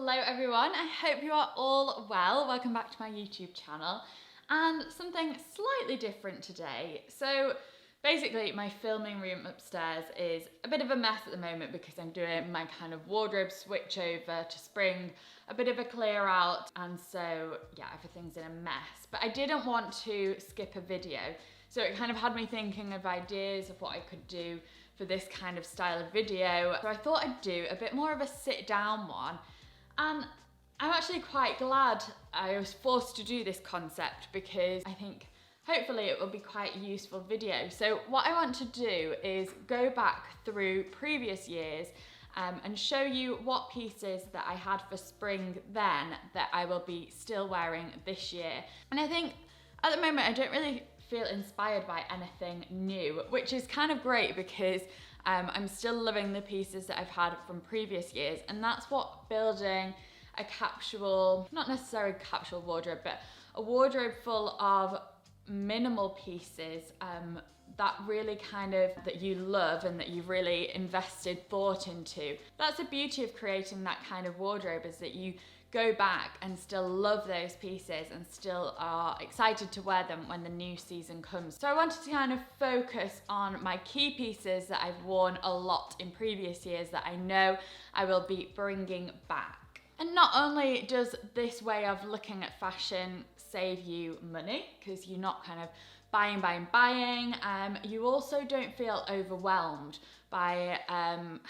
Hello everyone, I hope you are all well. Welcome back to my YouTube channel and something slightly different today. So basically my filming room upstairs is a bit of a mess at the moment because I'm doing my kind of wardrobe switch over to spring, a bit of a clear out, and so yeah, everything's in a mess. But I didn't want to skip a video, so it kind of had me thinking of ideas of what I could do for this kind of style of video. So I thought I'd do a bit more of a sit down one, and I'm actually quite glad I was forced to do this concept because I think hopefully it will be quite a useful video. So what I want to do is go back through previous years and show you what pieces that I had for spring then that I will be still wearing this year. And I think at the moment I don't really feel inspired by anything new, which is kind of great because I'm still loving the pieces that I've had from previous years, and that's what building a capsule, not necessarily a capsule wardrobe, but a wardrobe full of minimal pieces that really that you love and that you've really invested thought into. That's the beauty of creating that kind of wardrobe, is that you go back and still love those pieces and still are excited to wear them when the new season comes. So I wanted to kind of focus on my key pieces that I've worn a lot in previous years that I know I will be bringing back. And not only does this way of looking at fashion save you money, because you're not kind of buying, you also don't feel overwhelmed by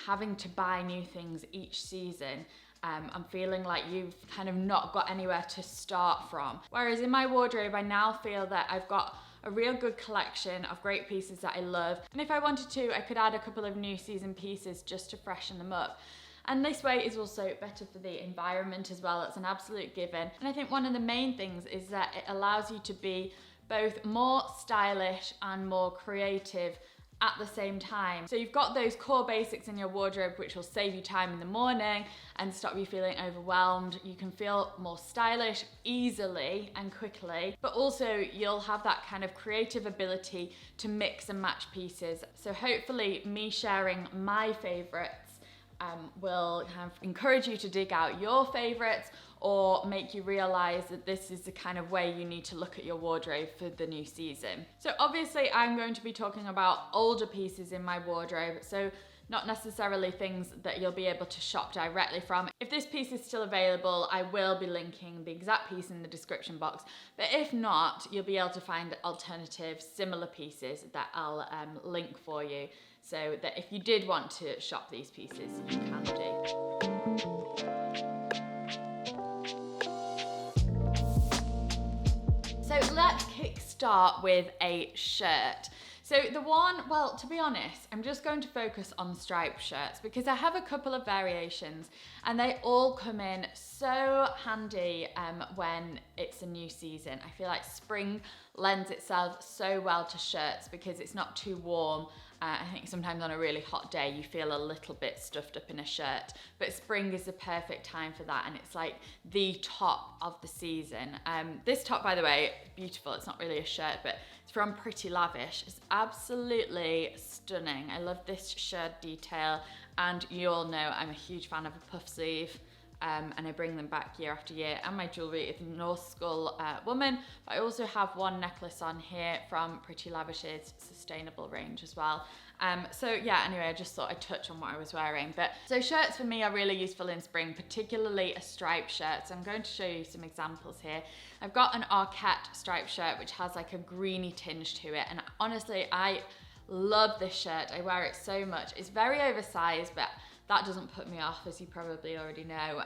having to buy new things each season. I'm feeling like you've kind of not got anywhere to start from. Whereas in my wardrobe, I now feel that I've got a real good collection of great pieces that I love. And if I wanted to, I could add a couple of new season pieces just to freshen them up. And this way is also better for the environment as well. It's an absolute given. And I think one of the main things is that it allows you to be both more stylish and more creative at the same time. So you've got those core basics in your wardrobe which will save you time in the morning and stop you feeling overwhelmed. You can feel more stylish easily and quickly, but also you'll have that kind of creative ability to mix and match pieces. So hopefully me sharing my favorites will kind of encourage you to dig out your favorites or make you realize that this is the kind of way you need to look at your wardrobe for the new season. So obviously I'm going to be talking about older pieces in my wardrobe, so not necessarily things that you'll be able to shop directly from. If this piece is still available, I will be linking the exact piece in the description box, but if not, you'll be able to find alternative similar pieces that I'll link for you, so that if you did want to shop these pieces, you can do. So let's kickstart with a shirt. So the one, well, to be honest, I'm just going to focus on striped shirts because I have a couple of variations and they all come in so handy when it's a new season. I feel like spring lends itself so well to shirts because it's not too warm. I think sometimes on a really hot day you feel a little bit stuffed up in a shirt, but spring is the perfect time for that, and it's like the top of the season. This top, by the way, beautiful. It's not really a shirt, but it's from Pretty Lavish. It's absolutely stunning. I love this shirt detail, and you all know I'm a huge fan of a puff sleeve. And I bring them back year after year, and my jewellery is North Skull Woman. But I also have one necklace on here from Pretty Lavish's sustainable range as well. So yeah, anyway, I just thought I'd touch on what I was wearing. But so shirts for me are really useful in spring, particularly a striped shirt. So I'm going to show you some examples here. I've got an Arquette striped shirt which has like a greeny tinge to it, and honestly I love this shirt. I wear it so much. It's very oversized, but that doesn't put me off, as you probably already know.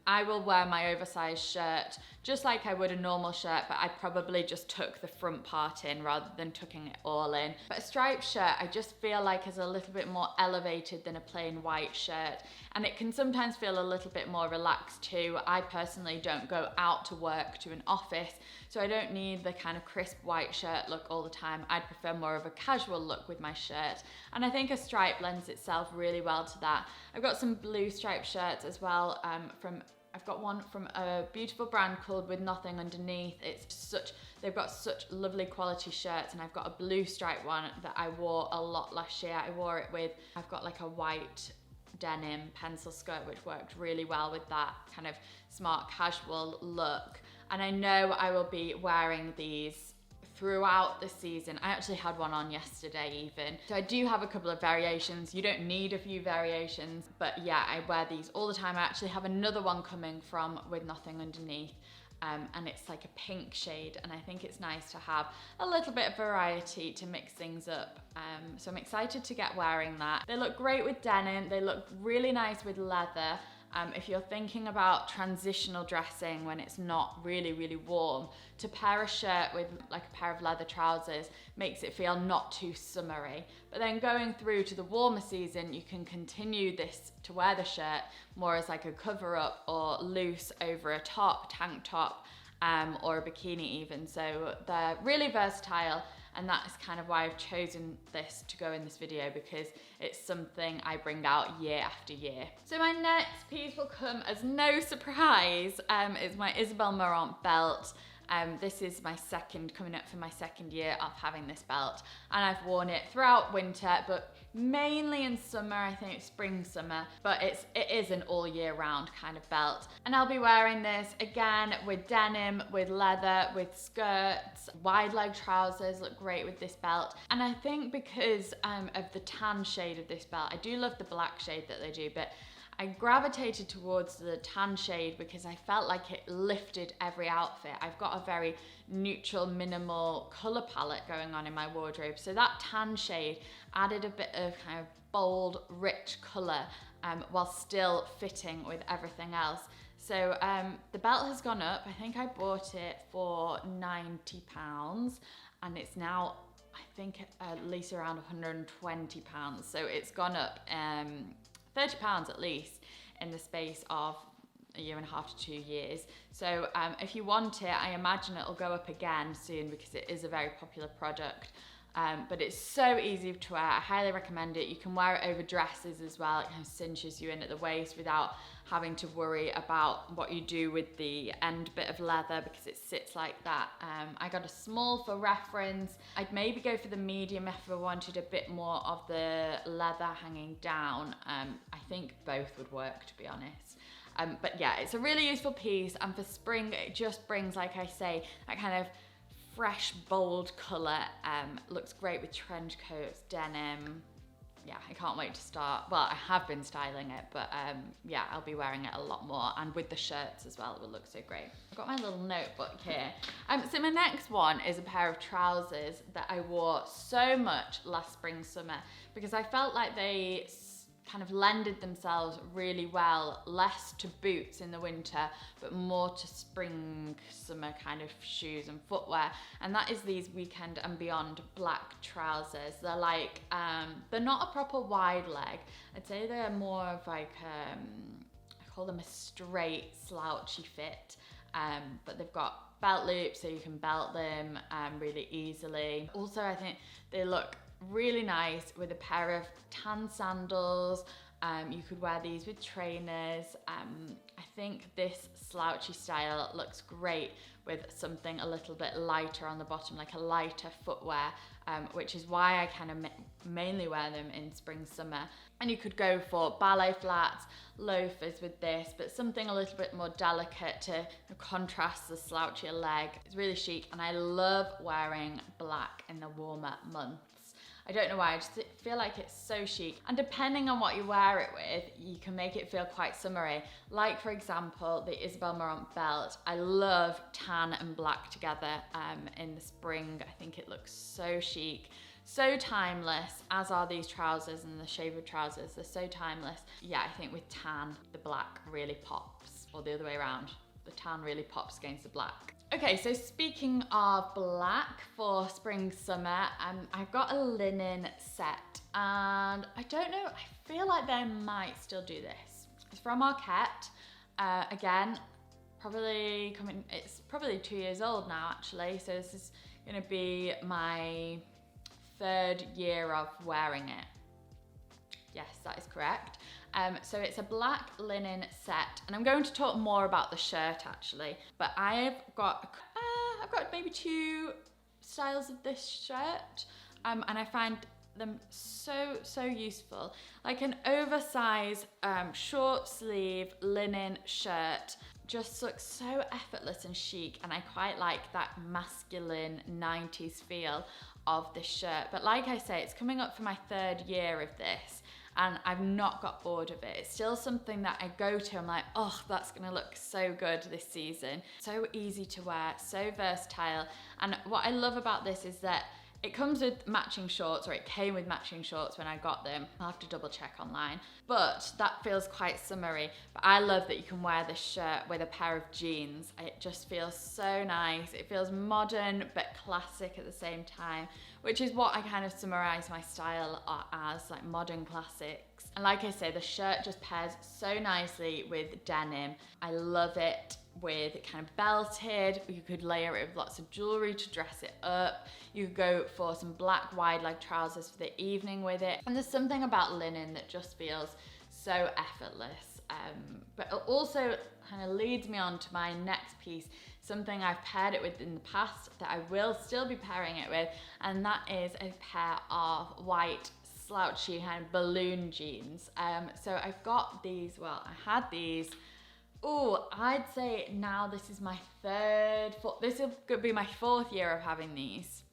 I will wear my oversized shirt just like I would a normal shirt, but I probably just tuck the front part in rather than tucking it all in. But a striped shirt I just feel like is a little bit more elevated than a plain white shirt, and it can sometimes feel a little bit more relaxed too. I personally don't go out to work to an office, so I don't need the kind of crisp white shirt look all the time. I'd prefer more of a casual look with my shirt, and I think a stripe lends itself really well to that. I've got some blue striped shirts as well I've got one from a beautiful brand called With Nothing Underneath. They've got such lovely quality shirts, and I've got a blue striped one that I wore a lot last year. I wore it with, I've got like a white denim pencil skirt, which worked really well with that kind of smart casual look. And I know I will be wearing these throughout the season. I actually had one on yesterday even. So I do have a couple of variations. You don't need a few variations, but yeah, I wear these all the time. I actually have another one coming from With Nothing Underneath. And it's like a pink shade, and I think it's nice to have a little bit of variety to mix things up. So I'm excited to get wearing that. They look great with denim, they look really nice with leather. If you're thinking about transitional dressing when it's not really, really warm, to pair a shirt with like a pair of leather trousers makes it feel not too summery. But then going through to the warmer season, you can continue this to wear the shirt more as like a cover up or loose over a top, tank top, or a bikini even. So they're really versatile. And that is kind of why I've chosen this to go in this video, because it's something I bring out year after year. So my next piece will come as no surprise. It's my Isabel Marant belt. This is my coming up for my second year of having this belt, and I've worn it throughout winter, but mainly in summer. I think it's spring, summer, but it is an all year round kind of belt. And I'll be wearing this again with denim, with leather, with skirts. Wide leg trousers look great with this belt. And I think because of the tan shade of this belt, I do love the black shade that they do, but I gravitated towards the tan shade because I felt like it lifted every outfit. I've got a very neutral, minimal color palette going on in my wardrobe. So that tan shade added a bit of kind of bold, rich color while still fitting with everything else. So the belt has gone up. I think I bought it for £90 and it's now, I think, at least around £120. So it's gone up £30 at least in the space of a year and a half to 2 years. So if you want it, I imagine it'll go up again soon because it is a very popular product. But it's so easy to wear. I highly recommend it. You can wear it over dresses as well. It kind of cinches you in at the waist without having to worry about what you do with the end bit of leather because it sits like that. I got a small for reference. I'd maybe go for the medium if I wanted a bit more of the leather hanging down. I think both would work, to be honest. But yeah, it's a really useful piece, and for spring it just brings, like I say, that kind of fresh, bold colour. Looks great with trench coats, denim. Yeah, I can't wait to start. Well, I have been styling it, but yeah, I'll be wearing it a lot more, and with the shirts as well, it will look so great. I've got my little notebook here. So my next one is a pair of trousers that I wore so much last spring, summer, because I felt like they kind of lended themselves really well, less to boots in the winter, but more to spring, summer kind of shoes and footwear. And that is these Weekend and Beyond black trousers. They're like, they're not a proper wide leg. I'd say they're more of like, I call them a straight slouchy fit. But they've got belt loops so you can belt them really easily. Also, I think they look really nice with a pair of tan sandals. You could wear these with trainers. I think this slouchy style looks great with something a little bit lighter on the bottom, like a lighter footwear, which is why I kind of mainly wear them in spring, summer. And you could go for ballet flats, loafers with this, but something a little bit more delicate to contrast the slouchier leg. It's really chic, and I love wearing black in the warmer months. I don't know why, I just feel like it's so chic. And depending on what you wear it with, you can make it feel quite summery. Like, for example, the Isabel Marant belt. I love tan and black together in the spring. I think it looks so chic, so timeless, as are these trousers and the shaver trousers. They're so timeless. Yeah, I think with tan, the black really pops, or the other way around. The tan really pops against the black. Okay, so speaking of black for spring, summer, I've got a linen set, and I don't know, I feel like they might still do this. It's from Marant. Again, it's probably 2 years old now actually, so this is gonna be my 3rd year of wearing it. Yes, that is correct. So it's a black linen set, and I'm going to talk more about the shirt actually, but I've got maybe 2 styles of this shirt, and I find them so useful. Like an oversized short sleeve linen shirt just looks so effortless and chic, and I quite like that masculine 90s feel of this shirt. But like I say, it's coming up for my 3rd year of this, and I've not got bored of it. It's still something that I go to, I'm like, oh, that's gonna look so good this season. So easy to wear, so versatile. And what I love about this is that it comes with matching shorts, or it came with matching shorts when I got them. I'll have to double check online. But that feels quite summery. But I love that you can wear this shirt with a pair of jeans. It just feels so nice. It feels modern but classic at the same time, which is what I kind of summarize my style as, like modern classics. And like I say, the shirt just pairs so nicely with denim. I love it with kind of belted. You could layer it with lots of jewelry to dress it up. You could go for some black wide leg trousers for the evening with it. And there's something about linen that just feels so effortless. But it also kind of leads me on to my next piece, something I've paired it with in the past that I will still be pairing it with, and that is a pair of white slouchy kind of balloon jeans. So I've got these, well, I had these, oh, I'd say now this is my this will be my 4th year of having these,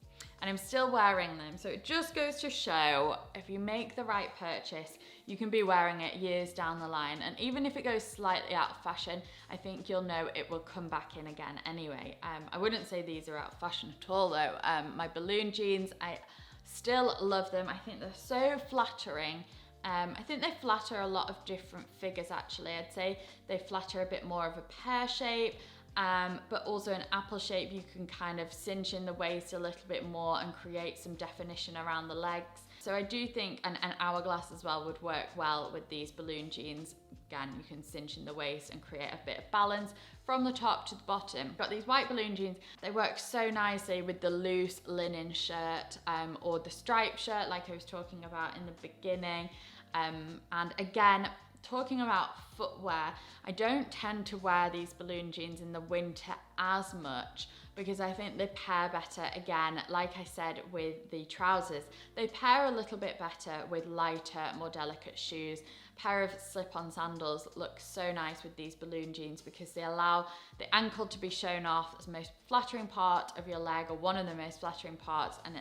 and I'm still wearing them. So it just goes to show, if you make the right purchase, you can be wearing it years down the line. And even if it goes slightly out of fashion, I think you'll know it will come back in again anyway. I wouldn't say these are out of fashion at all though. My balloon jeans, I still love them. I think they're so flattering. I think they flatter a lot of different figures actually. I'd say they flatter a bit more of a pear shape, but also an apple shape. You can kind of cinch in the waist a little bit more and create some definition around the legs. So I do think an hourglass as well would work well with these balloon jeans. Again, you can cinch in the waist and create a bit of balance from the top to the bottom. Got these white balloon jeans. They work so nicely with the loose linen shirt or the striped shirt like I was talking about in the beginning. And again, talking about footwear, I don't tend to wear these balloon jeans in the winter as much because I think they pair better, again, like I said, with the trousers. They pair a little bit better with lighter, more delicate shoes. A pair of slip-on sandals look so nice with these balloon jeans because they allow the ankle to be shown off. It's the most flattering part of your leg, or one of the most flattering parts, and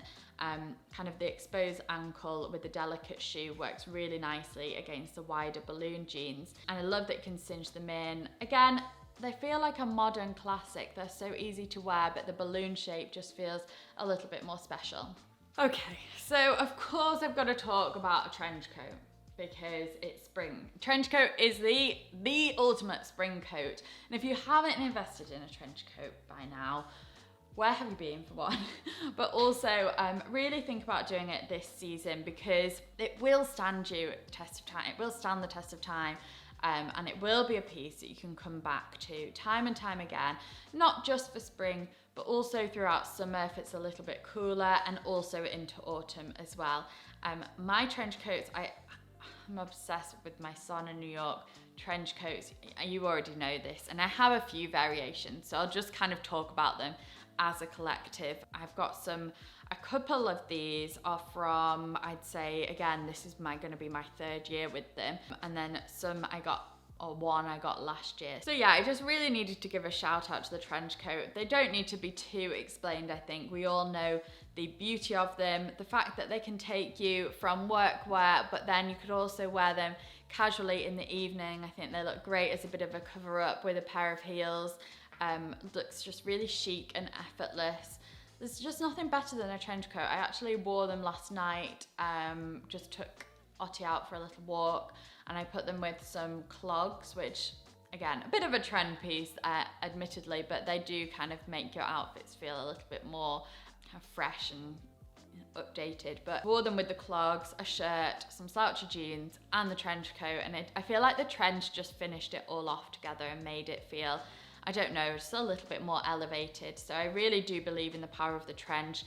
kind of the exposed ankle with the delicate shoe works really nicely against the wider balloon jeans. And I love that you can cinch them in. Again, they feel like a modern classic. They're so easy to wear, but the balloon shape just feels a little bit more special. Okay, so of course I've got to talk about a trench coat because it's spring. Trench coat is the ultimate spring coat. And if you haven't invested in a trench coat by now, where have you been, for one? But also really think about doing it this season because it will stand you the test of time. It will stand the test of time. And it will be a piece that you can come back to time and time again, not just for spring, but also throughout summer if it's a little bit cooler, and also into autumn as well. My trench coats, I'm obsessed with my Sanna NY trench coats. You already know this, and I have a few variations, so I'll just kind of talk about them as a collective. I've got a couple of these are from, I'd say, again, this is going to be my 3rd year with them. And then one I got last year. So yeah, I just really needed to give a shout out to the trench coat. They don't need to be too explained, I think. We all know the beauty of them, the fact that they can take you from workwear, but then you could also wear them casually in the evening. I think they look great as a bit of a cover up with a pair of heels. Looks just really chic and effortless. There's just nothing better than a trench coat. I actually wore them last night, just took Ottie out for a little walk, and I put them with some clogs, which, again, a bit of a trend piece, admittedly, but they do kind of make your outfits feel a little bit more kind of fresh and updated. But wore them with the clogs, a shirt, some slouchy jeans, and the trench coat, and I feel like the trench just finished it all off together and made it feel, I don't know, just a little bit more elevated. So I really do believe in the power of the trench.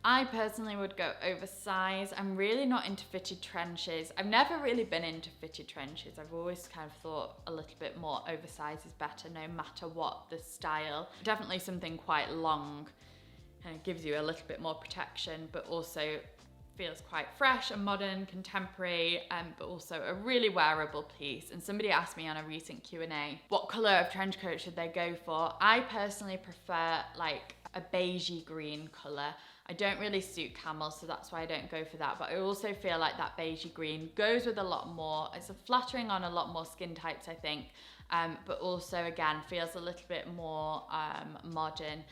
I personally would go oversized. I'm really not into fitted trenches. I've never really been into fitted trenches. I've always kind of thought a little bit more oversized is better no matter what the style. Definitely something quite long, kind of gives you a little bit more protection, but also feels quite fresh and modern, contemporary, but also a really wearable piece. And somebody asked me on a recent Q&A, what colour of trench coat should they go for? I personally prefer like a beigey green colour. I don't really suit camel, so that's why I don't go for that. But I also feel like that beigey green goes with a lot more. It's flattering on a lot more skin types, I think. But also, again, feels a little bit more modern.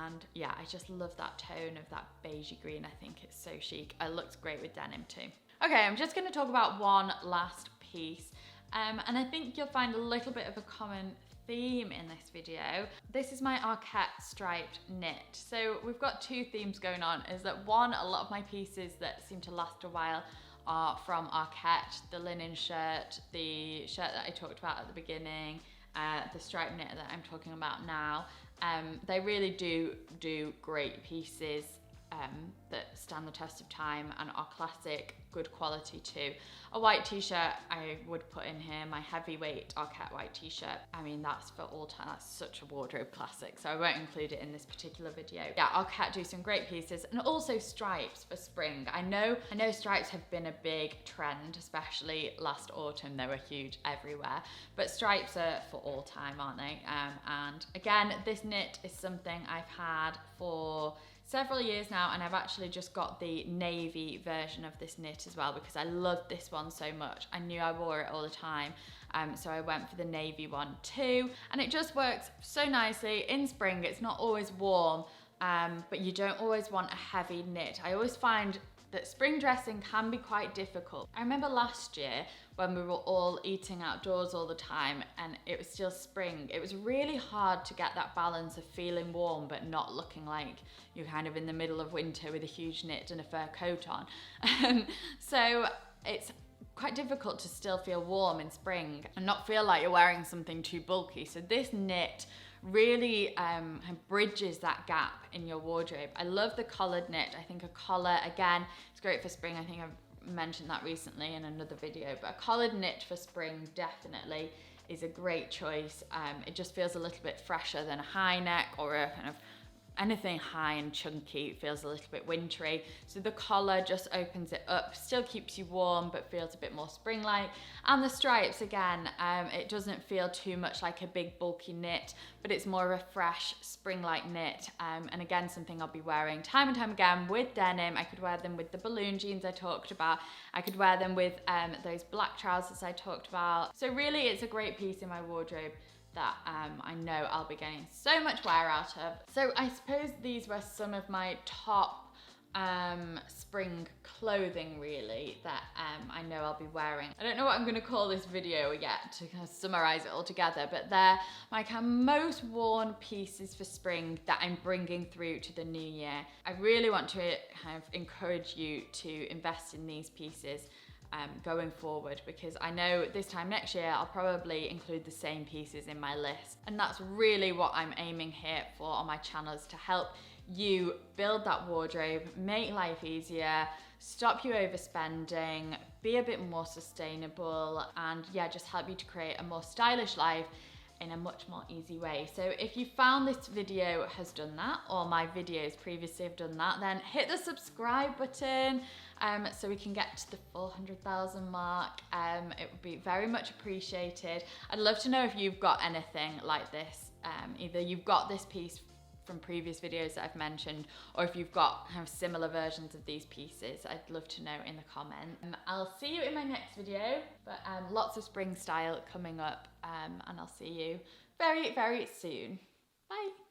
And yeah, I just love that tone of that beigey green. I think it's so chic. It looks great with denim too. Okay, I'm just gonna talk about one last piece. And I think you'll find a little bit of a common theme in this video. This is my Arquette striped knit. So we've got two themes going on. Is that one, a lot of my pieces that seem to last a while are from Arquette, the linen shirt, the shirt that I talked about at the beginning, the striped knit that I'm talking about now. They really do great pieces that stand the test of time and are classic, good quality too. A white t-shirt I would put in here, my heavyweight Arquette white t-shirt. I mean, that's for all time, that's such a wardrobe classic, so I won't include it in this particular video. Yeah, Arquette do some great pieces, and also stripes for spring. I know stripes have been a big trend, especially last autumn, they were huge everywhere, but stripes are for all time, aren't they? And again, this knit is something I've had for several years now, and I've actually just got the navy version of this knit as well because I loved this one so much. I knew I wore it all the time, so I went for the navy one too, and it just works so nicely in spring. It's not always warm, but you don't always want a heavy knit. I always find that spring dressing can be quite difficult. I remember last year when we were all eating outdoors all the time and it was still spring, it was really hard to get that balance of feeling warm but not looking like you're kind of in the middle of winter with a huge knit and a fur coat on. So it's quite difficult to still feel warm in spring and not feel like you're wearing something too bulky. So this knit really bridges that gap in your wardrobe. I love the collared knit. I think a collar, again, it's great for spring. I think I've mentioned that recently in another video, but a collared knit for spring definitely is a great choice. It just feels a little bit fresher than a high neck or a kind of anything high and chunky. Feels a little bit wintry. So the collar just opens it up, still keeps you warm, but feels a bit more spring-like. And the stripes, again, it doesn't feel too much like a big bulky knit, but it's more of a fresh spring-like knit. And again, something I'll be wearing time and time again with denim. I could wear them with the balloon jeans I talked about. I could wear them with those black trousers I talked about. So really, it's a great piece in my wardrobe that I know I'll be getting so much wear out of. So I suppose these were some of my top spring clothing really that I know I'll be wearing. I don't know what I'm gonna call this video yet to kind of summarize it all together, but they're my kind of most worn pieces for spring that I'm bringing through to the new year. I really want to kind of encourage you to invest in these pieces going forward, because I know this time next year I'll probably include the same pieces in my list, and that's really what I'm aiming here for on my channel, is to help you build that wardrobe, make life easier, stop you overspending, be a bit more sustainable, and yeah, just help you to create a more stylish life in a much more easy way. So if you found this video has done that, or my videos previously have done that, then hit the subscribe button so we can get to the 400,000 mark. It would be very much appreciated. I'd love to know if you've got anything like this. Either you've got this piece from previous videos that I've mentioned, or if you've got kind of similar versions of these pieces, I'd love to know in the comments. I'll see you in my next video, but lots of spring style coming up, and I'll see you very, very soon. Bye.